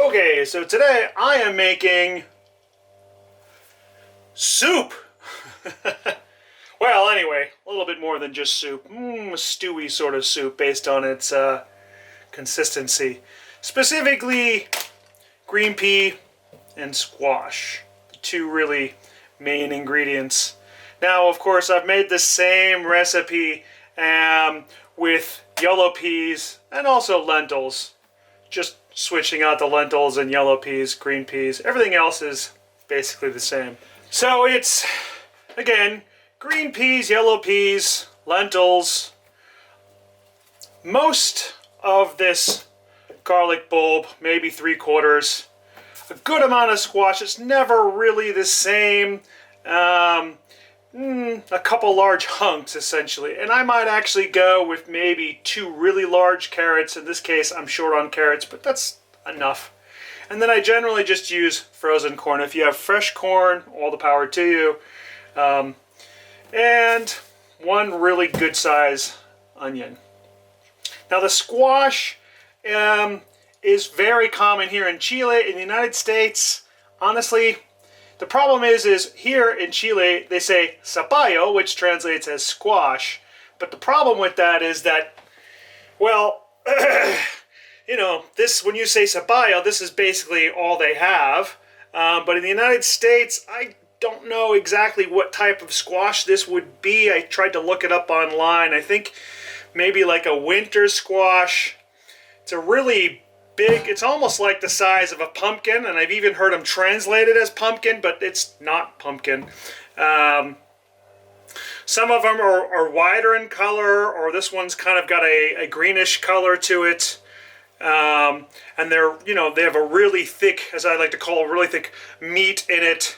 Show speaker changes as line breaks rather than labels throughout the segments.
Okay, so today I am making soup. Well, anyway, a little bit more than just soup. A stewy sort of soup based on its consistency. Specifically, green pea and squash. The two really main ingredients. Now, of course, I've made the same recipe with yellow peas and also lentils. Just switching out the lentils and yellow peas, green peas. Everything else is basically the same. So it's, again, green peas, yellow peas, lentils. Most of this garlic bulb, maybe 3/4. A good amount of squash. It's never really the same. A couple large hunks, essentially. And I might actually go with maybe 2 really large carrots. In this case, I'm short on carrots, but that's enough. And then I generally just use frozen corn. If you have fresh corn, all the power to you. And 1 really good size onion. Now the squash is very common here in Chile. In the United States, honestly, the problem is here in Chile they say zapallo, which translates as squash. But the problem with that is that, well, when you say zapallo, this is basically all they have. But in the United States, I don't know exactly what type of squash this would be. I tried to look it up online. I think maybe like a winter squash. It's a really big, it's almost like the size of a pumpkin, and I've even heard them translate it as pumpkin, but it's not pumpkin. Some of them are wider in color, or this one's kind of got a greenish color to it. And they have a really thick, as I like to call a really thick meat in it.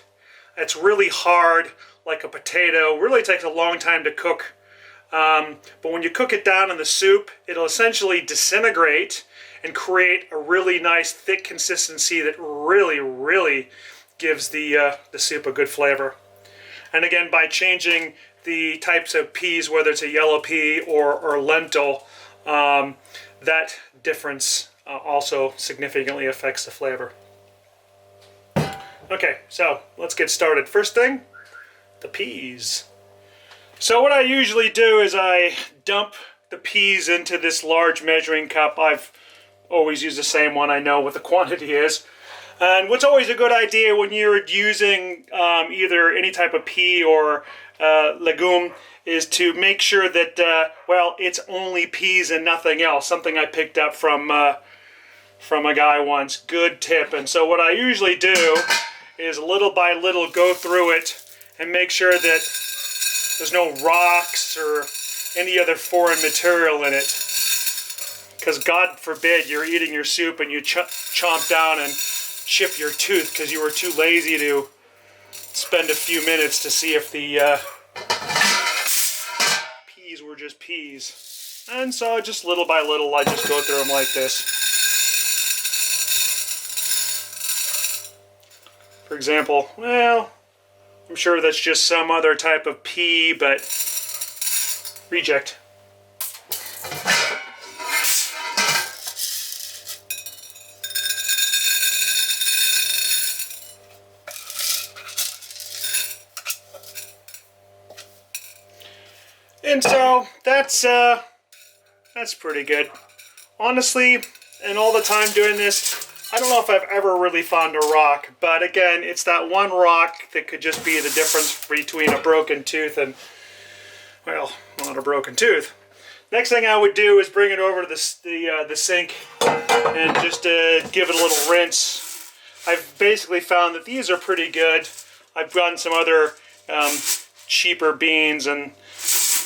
It's really hard, like a potato. Really takes a long time to cook. But when you cook it down in the soup, it'll essentially disintegrate and create a really nice thick consistency that really gives the soup a good flavor. And again, by changing the types of peas, whether it's a yellow pea or lentil, that difference also significantly affects the flavor. Okay, so let's get started. First thing, the peas. So what I usually do is I dump the peas into this large measuring cup. I've always used the same one. I know what the quantity is. And what's always a good idea when you're using either any type of pea or legume is to make sure that, it's only peas and nothing else. Something I picked up from a guy once. Good tip. And so what I usually do is little by little go through it and make sure that there's no rocks or any other foreign material in it. Because God forbid you're eating your soup and you chomp down and chip your tooth because you were too lazy to spend a few minutes to see if the peas were just peas. And so just little by little I just go through them like this. For example, well, I'm sure that's just some other type of pea, but reject. And so that's pretty good. Honestly, and all the time doing this, I don't know if I've ever really found a rock, but again, it's that one rock that could just be the difference between a broken tooth and, well, not a broken tooth. Next thing I would do is bring it over to the sink and just give it a little rinse. I've basically found that these are pretty good. I've gotten some other cheaper beans, and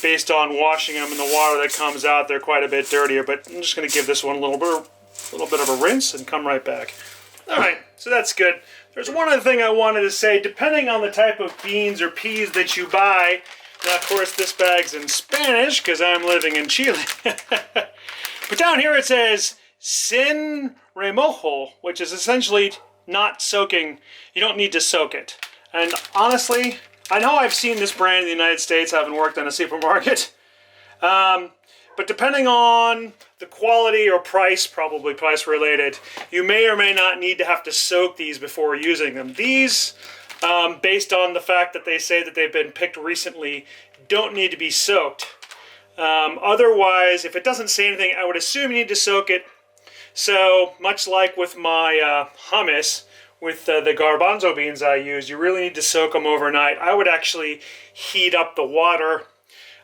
based on washing them in the water that comes out, they're quite a bit dirtier, but I'm just going to give this one a little bit of a rinse and come right back. Alright, so that's good. There's one other thing I wanted to say. Depending on the type of beans or peas that you buy, now of course this bag's in Spanish because I'm living in Chile. But down here it says sin remojo, which is essentially not soaking. You don't need to soak it. And honestly, I know I've seen this brand in the United States. I haven't worked in a supermarket. But depending on the quality or price, probably price related, you may or may not need to have to soak these before using them. These, based on the fact that they say that they've been picked recently, don't need to be soaked. Otherwise, if it doesn't say anything, I would assume you need to soak it. So, much like with my hummus, with the garbanzo beans I use, you really need to soak them overnight. I would actually heat up the water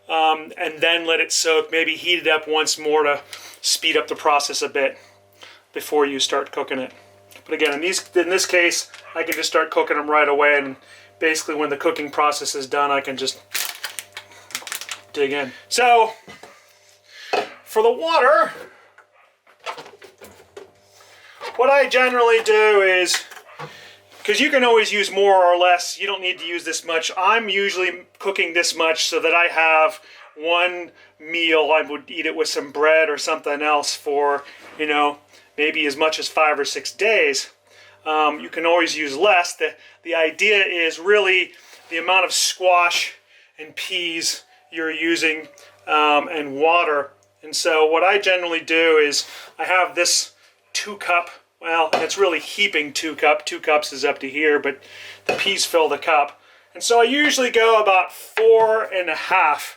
and then let it soak, maybe heat it up once more to speed up the process a bit before you start cooking it. But again, in this case, I can just start cooking them right away, and basically when the cooking process is done, I can just dig in. So, for the water, what I generally do is, because you can always use more or less, you don't need to use this much. I'm usually cooking this much so that I have one meal. I would eat it with some bread or something else for, you know, maybe as much as 5 or 6 days. You can always use less. The idea is really the amount of squash and peas you're using and water. And so what I generally do is I have this 2 cup, well, it's really heaping 2 cup. 2 cups is up to here, but the peas fill the cup. And so I usually go about 4.5.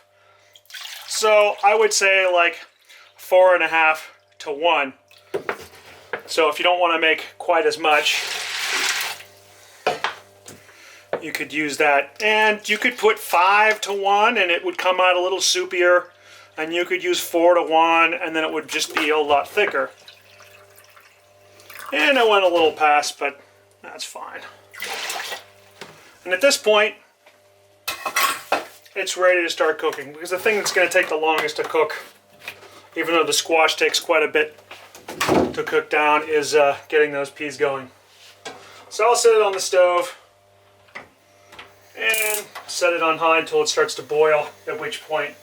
So I would say like 4.5 to 1. So if you don't want to make quite as much, you could use that. And you could put 5 to 1 and it would come out a little soupier. And you could use 4 to 1 and then it would just be a lot thicker. And I went a little past, but that's fine. And at this point, it's ready to start cooking, because the thing that's going to take the longest to cook, even though the squash takes quite a bit to cook down, is getting those peas going. So I'll set it on the stove and set it on high until it starts to boil, at which point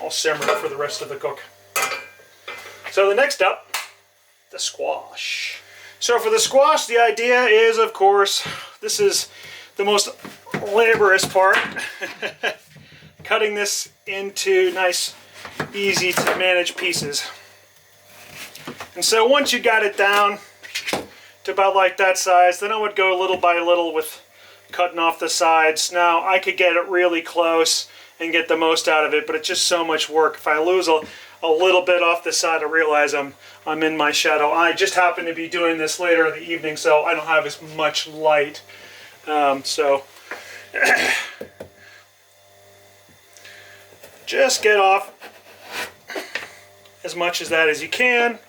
I'll simmer it for the rest of the cook. So the next up, the squash. So for the squash, the idea is, of course, this is the most laborious part. Cutting this into nice, easy to manage pieces. And so once you got it down to about like that size, then I would go little by little with cutting off the sides. Now I could get it really close and get the most out of it, but it's just so much work. If I lose a little bit off the side, I realize I'm in my shadow. I just happen to be doing this later in the evening, so I don't have as much light. So just get off as much as that as you can.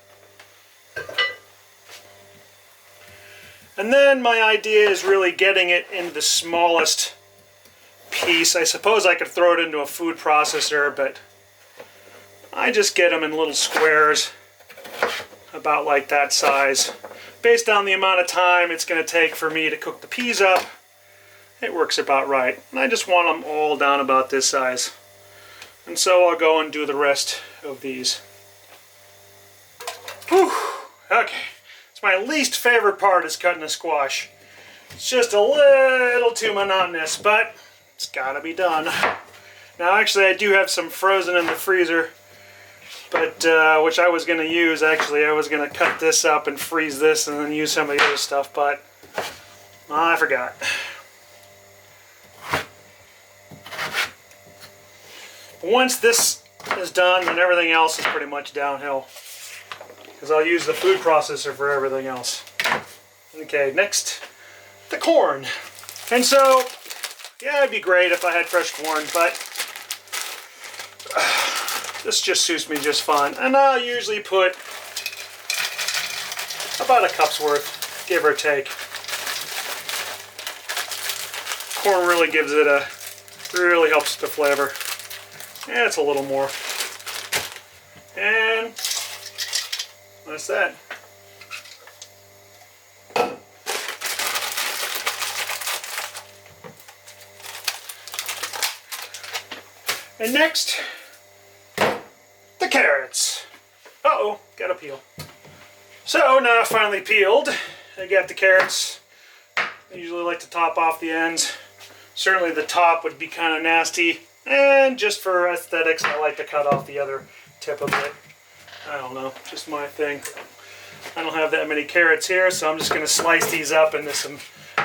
And then my idea is really getting it into the smallest piece. I suppose I could throw it into a food processor, but I just get them in little squares about like that size. Based on the amount of time it's going to take for me to cook the peas up, it works about right. And I just want them all down about this size. And so I'll go and do the rest of these. Whew. Okay. It's my least favorite part, is cutting a squash. It's just a little too monotonous, but it's gotta be done. Now actually I do have some frozen in the freezer, but which I was going to use. Actually, I was going to cut this up and freeze this and then use some of the other stuff, but I forgot. Once this is done, then everything else is pretty much downhill, because I'll use the food processor for everything else. Okay, next, the corn. And so, yeah, it'd be great if I had fresh corn, but this just suits me just fine. And I'll usually put about a cup's worth, give or take. Corn really gives it really helps the flavor. Yeah, it's a little more. And that's that. And next, the carrots. Uh-oh, gotta peel. So now finally peeled, I got the carrots. I usually like to top off the ends. Certainly the top would be kind of nasty. And just for aesthetics, I like to cut off the other tip of it. I don't know, just my thing. I don't have that many carrots here, so I'm just going to slice these up into some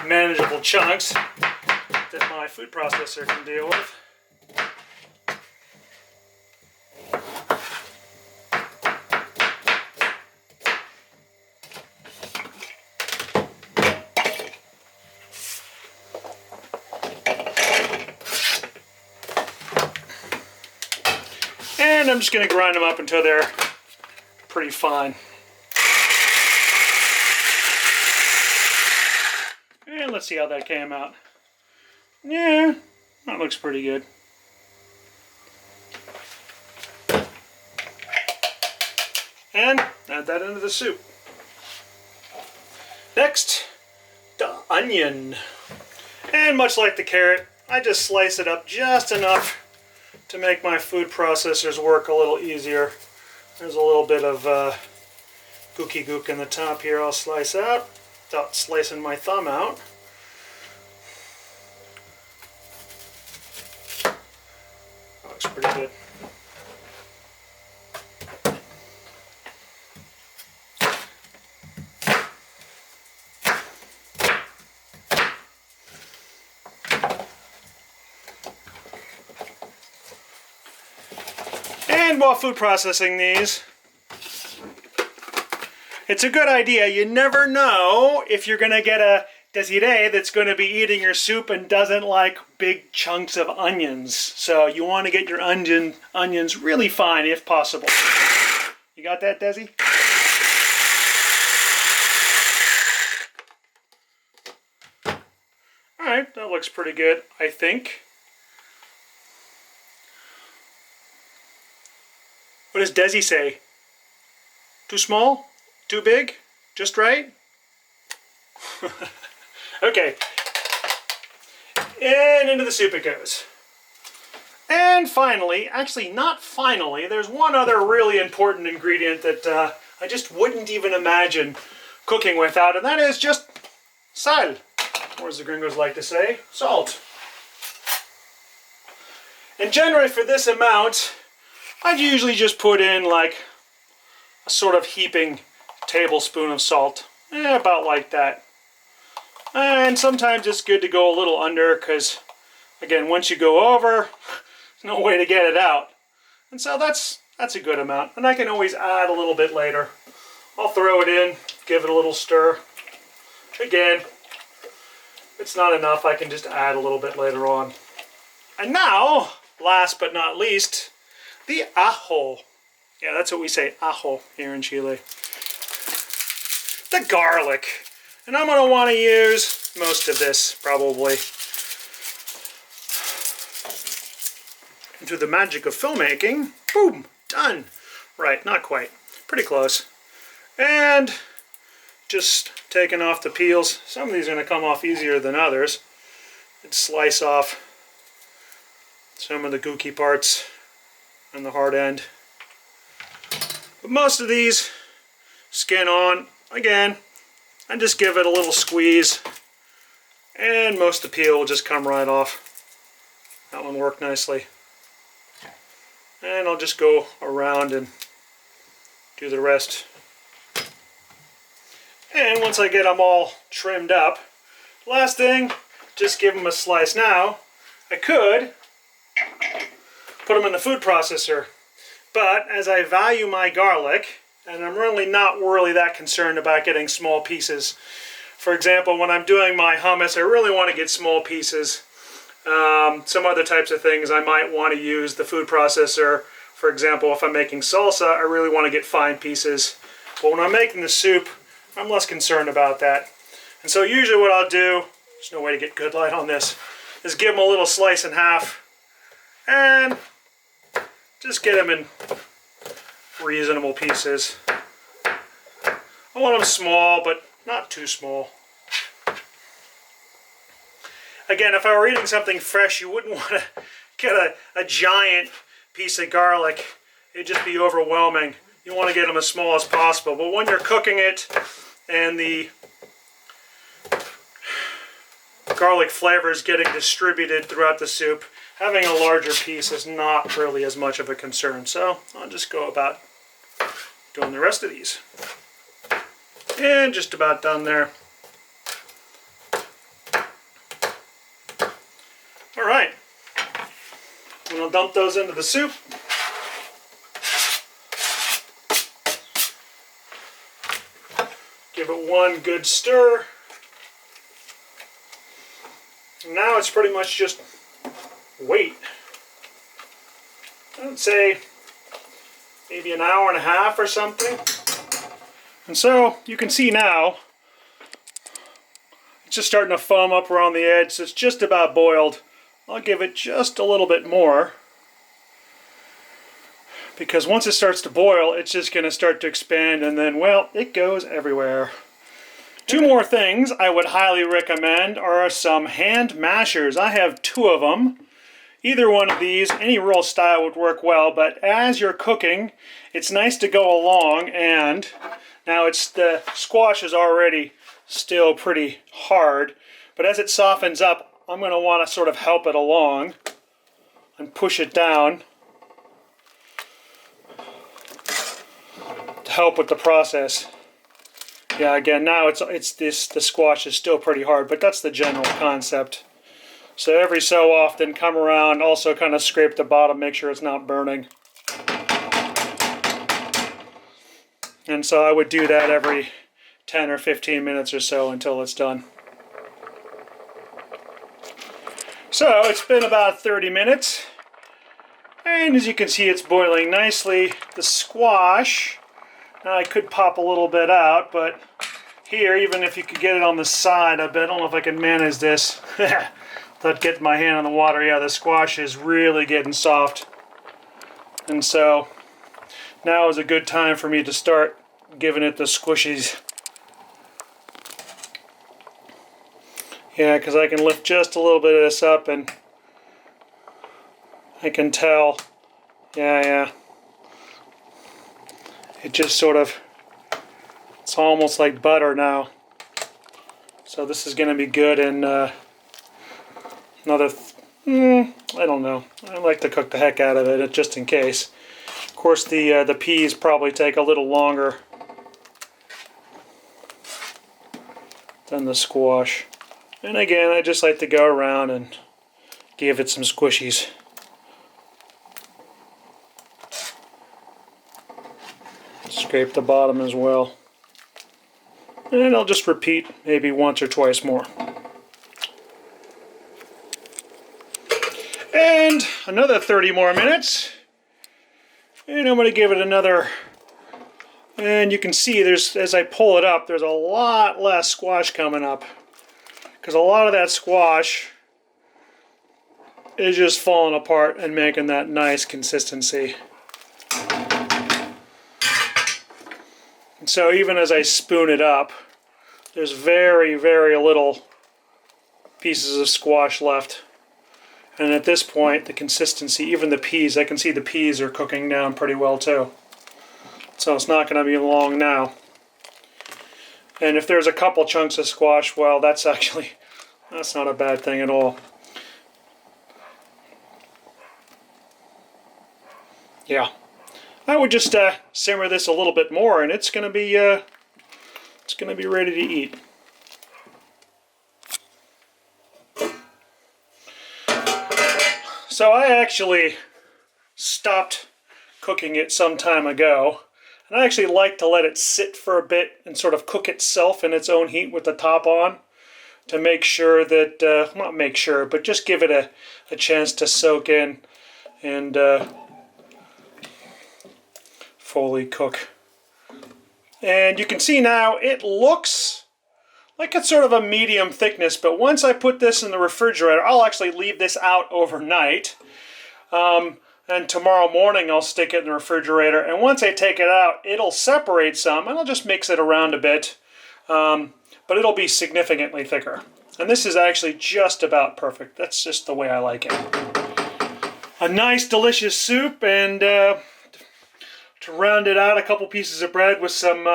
manageable chunks that my food processor can deal with. And I'm just going to grind them up until they're pretty fine. And let's see how that came out. Yeah, that looks pretty good. And add that into the soup. Next, the onion. And much like the carrot, I just slice it up just enough to make my food processors work a little easier. There's a little bit of gooky gook in the top here I'll slice out without slicing my thumb out. That looks pretty good. And while food processing these, it's a good idea. You never know if you're going to get a Desiree that's going to be eating your soup and doesn't like big chunks of onions. So you want to get your onions really fine if possible. You got that, Desi? Alright, that looks pretty good, I think. What does Desi say? Too small? Too big? Just right? Okay. And into the soup it goes. And finally, actually not finally, there's one other really important ingredient that I just wouldn't even imagine cooking without, and that is just sal, or as the gringos like to say, salt. And generally for this amount, I'd usually just put in like a sort of heaping tablespoon of salt. About like that. And sometimes it's good to go a little under because, again, once you go over, there's no way to get it out. And so that's a good amount. And I can always add a little bit later. I'll throw it in, give it a little stir. Again, if it's not enough, I can just add a little bit later on. And now, last but not least, the ajo. Yeah, that's what we say, ajo, here in Chile. The garlic. And I'm going to want to use most of this, probably. And through the magic of filmmaking, boom, done. Right, not quite. Pretty close. And just taking off the peels. Some of these are going to come off easier than others. And slice off some of the gooky parts on the hard end. But most of these, skin on, again, and just give it a little squeeze, and most of the peel will just come right off. That one worked nicely. And I'll just go around and do the rest. And once I get them all trimmed up, last thing, just give them a slice. Now, I could put them in the food processor, but as I value my garlic, and I'm really not that concerned about getting small pieces. For example, when I'm doing my hummus, I really want to get small pieces. Some other types of things I might want to use the food processor. For example, if I'm making salsa, I really want to get fine pieces. But when I'm making the soup, I'm less concerned about that. And so usually what I'll do, there's no way to get good light on this, is give them a little slice in half and just get them in reasonable pieces. I want them small, but not too small. Again, if I were eating something fresh, you wouldn't want to get a giant piece of garlic. It'd just be overwhelming. You want to get them as small as possible. But when you're cooking it and the garlic flavor is getting distributed throughout the soup, having a larger piece is not really as much of a concern. So I'll just go about doing the rest of these. And just about done there. All right, I'm gonna dump those into the soup. Give it one good stir. And now it's pretty much just wait. I would say maybe an hour and a half or something. And so you can see now it's just starting to foam up around the edge, so it's just about boiled. I'll give it just a little bit more, because once it starts to boil, it's just going to start to expand, and then, well, it goes everywhere. Two more things I would highly recommend are some hand mashers. I have 2 of them. Either one of these, any roll style would work well, but as you're cooking, it's nice to go along, and now the squash is already still pretty hard, but as it softens up, I'm going to want to sort of help it along and push it down to help with the process. Yeah, again, now the squash is still pretty hard, but that's the general concept. So every so often, come around, also kind of scrape the bottom, make sure it's not burning. And so I would do that every 10 or 15 minutes or so until it's done. So it's been about 30 minutes, and as you can see, it's boiling nicely. The squash, now I could pop a little bit out, but here, even if you could get it on the side, I don't know if I can manage this without getting my hand in the water. Yeah, the squash is really getting soft, and so now is a good time for me to start giving it the squishies. Yeah, because I can lift just a little bit of this up and I can tell, yeah. It just sort of, it's almost like butter now. So this is going to be good in another, I don't know. I like to cook the heck out of it just in case. Of course, the peas probably take a little longer than the squash. And again, I just like to go around and give it some squishies. Scrape the bottom as well. And I'll just repeat maybe once or twice more. And another 30 more minutes. And I'm going to give it another. And you can see as I pull it up, there's a lot less squash coming up. Because a lot of that squash is just falling apart and making that nice consistency. And so even as I spoon it up, there's very, very little pieces of squash left. And at this point, the consistency, even the peas, I can see the peas are cooking down pretty well too. So it's not going to be long now. And if there's a couple chunks of squash, well, that's not a bad thing at all. Yeah, I would just simmer this a little bit more, and it's going to be ready to eat. So I actually stopped cooking it some time ago. And I actually like to let it sit for a bit and sort of cook itself in its own heat with the top on to make sure that, not make sure, but just give it a chance to soak in and fully cook. And you can see now it looks like it's sort of a medium thickness, but once I put this in the refrigerator, I'll actually leave this out overnight. And tomorrow morning I'll stick it in the refrigerator, and once I take it out, it'll separate some, and I'll just mix it around a bit, but it'll be significantly thicker. And this is actually just about perfect. That's just the way I like it. A nice delicious soup, and to round it out, a couple pieces of bread with some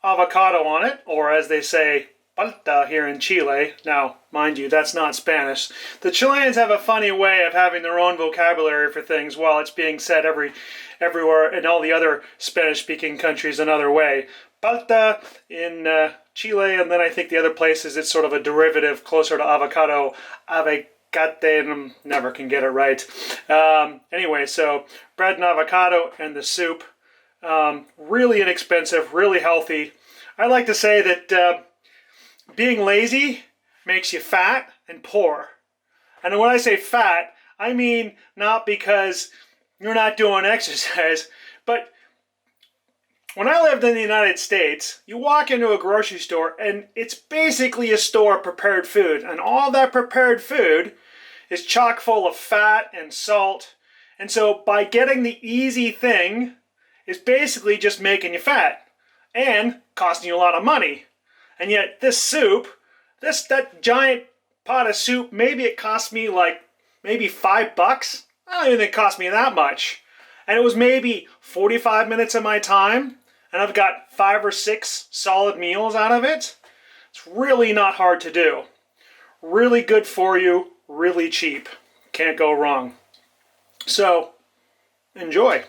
avocado on it, or as they say, palta here in Chile. Now, mind you, that's not Spanish. The Chileans have a funny way of having their own vocabulary for things while it's being said everywhere in all the other Spanish-speaking countries another way. Palta in Chile, and then I think the other places it's sort of a derivative closer to avocado. Avocate, never can get it right. Anyway, so bread and avocado and the soup. Really inexpensive, really healthy. I like to say that being lazy makes you fat and poor. And when I say fat, I mean not because you're not doing exercise, but when I lived in the United States, you walk into a grocery store and it's basically a store of prepared food. And all that prepared food is chock full of fat and salt. And so by getting the easy thing is basically just making you fat and costing you a lot of money. And yet this soup, that giant pot of soup, maybe it cost me like maybe $5. I don't even think it cost me that much. And it was maybe 45 minutes of my time, and I've got 5 or 6 solid meals out of it. It's really not hard to do. Really good for you, really cheap. Can't go wrong. So, enjoy.